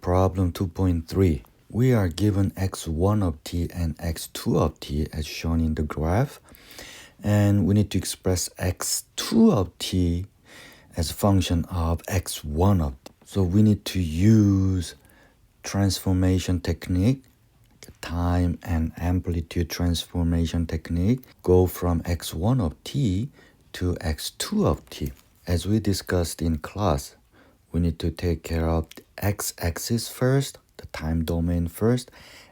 problem 2.3. We are given x1 of t and x2 of t as shown in the graph, and we need to express x2 of t as a function of x1 of t. So we need to use transformation technique, time and amplitude transformation technique, go from x1 of t to x2 of t. As we discussed in class, we need to take care of the x-axis first, the time domain first,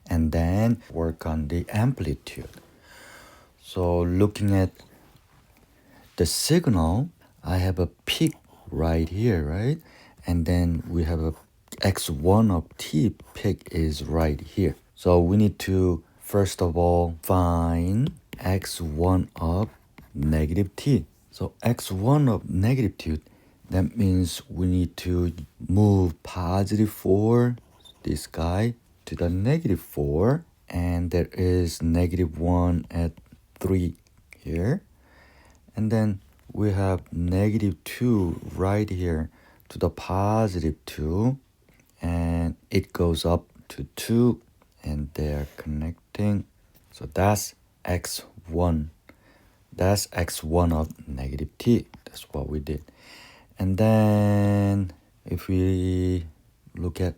and then work on the amplitude. So looking at the signal, I have a peak right here, right? And then we have a x1 of t peak is right here. So we need to first of all find x1 of negative t. So x1 of negative t, that means we need to move positive 4, this guy, to the negative 4. And there is negative 1 at 3 here. And then we have negative 2 right here to the positive 2. And it goes up to 2. And they're connecting. So that's x1. That's x1 of negative t. That's what we did. And then if we look at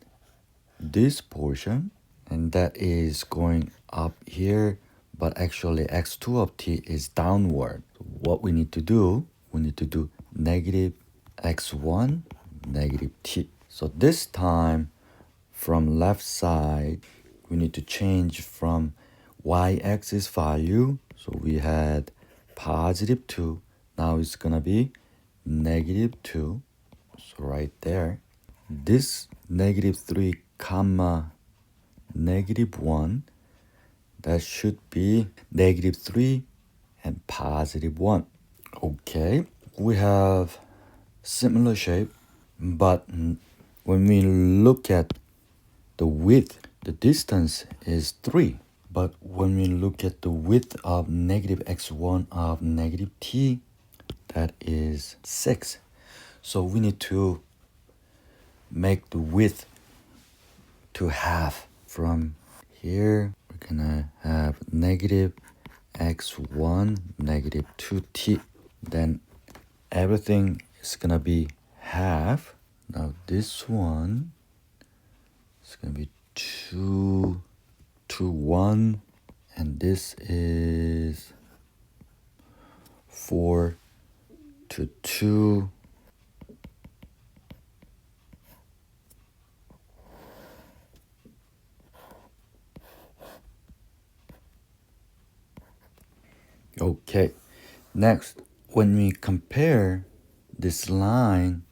this portion, and that is going up here, but actually x2 of t is downward. So what we need to do, we need to do negative x1, negative t. So this time from left side, we need to change from y-axis value. So we had positive 2. Now it's gonna be negative 2. So right there. This negative 3 comma negative 1, that should be negative 3 and positive 1. Okay, we have similar shape, but when we look at the width, the distance is 3. But when we look at the width of negative x1 of negative t, that is 6. So we need to make the width to half. From here, we're gonna have negative x1, negative 2t. Then everything is gonna be half. Now this one is gonna be 2 to 1, and this is 4 to 2. Okay, next, when we compare this line,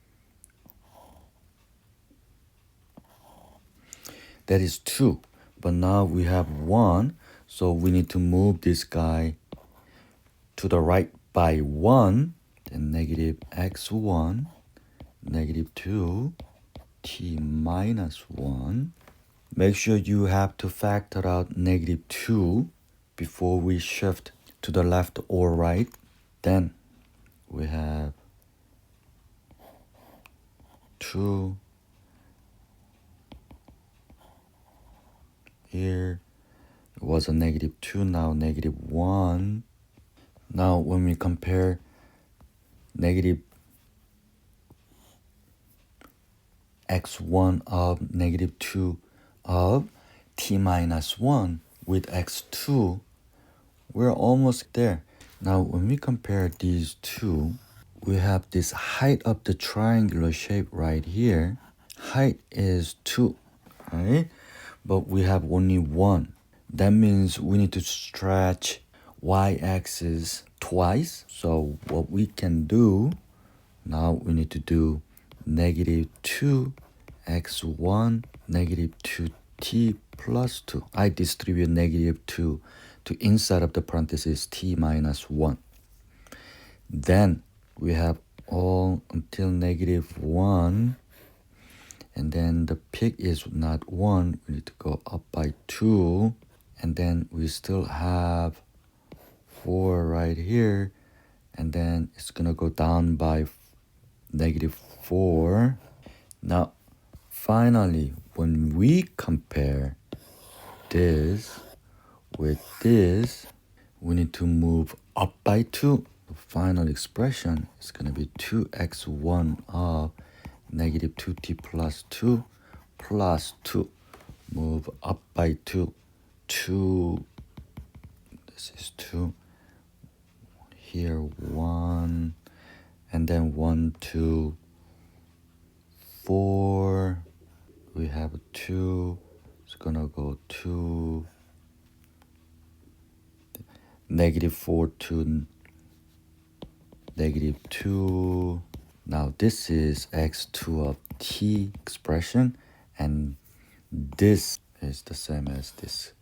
that is 2, but now we have 1, so we need to move this guy to the right by 1, then negative x1, negative 2, t minus 1. Make sure you have to factor out negative 2 before we shift to the left or right. Then we have 2 here. It was a negative 2, now negative 1. Now when we compare negative x1 of negative 2 of t minus 1 with x2, we're almost there. Now when we compare these two, we have this height of the triangular shape right here. Height is 2, right? But we have only 1. That means we need to stretch y-axis twice. So what we can do, now we need to do negative 2 x1, negative 2t plus 2. I distribute negative 2 to inside of the parenthesis t minus 1. Then we have all until negative 1. And then the peak is not 1. We need to go up by 2. And then we still have 4 right here. And then it's going to go down by negative 4. Now, finally, when we compare this with this, we need to move up by 2. The final expression is going to be 2x1 of negative 2t plus 2 plus 2. Move up by 2. 2. This is 2. Here 1. And then 1, 2, 4. We have 2. It's going to go 2. Negative 4 to negative 2. Now this is x2 of t expression, and this is the same as this.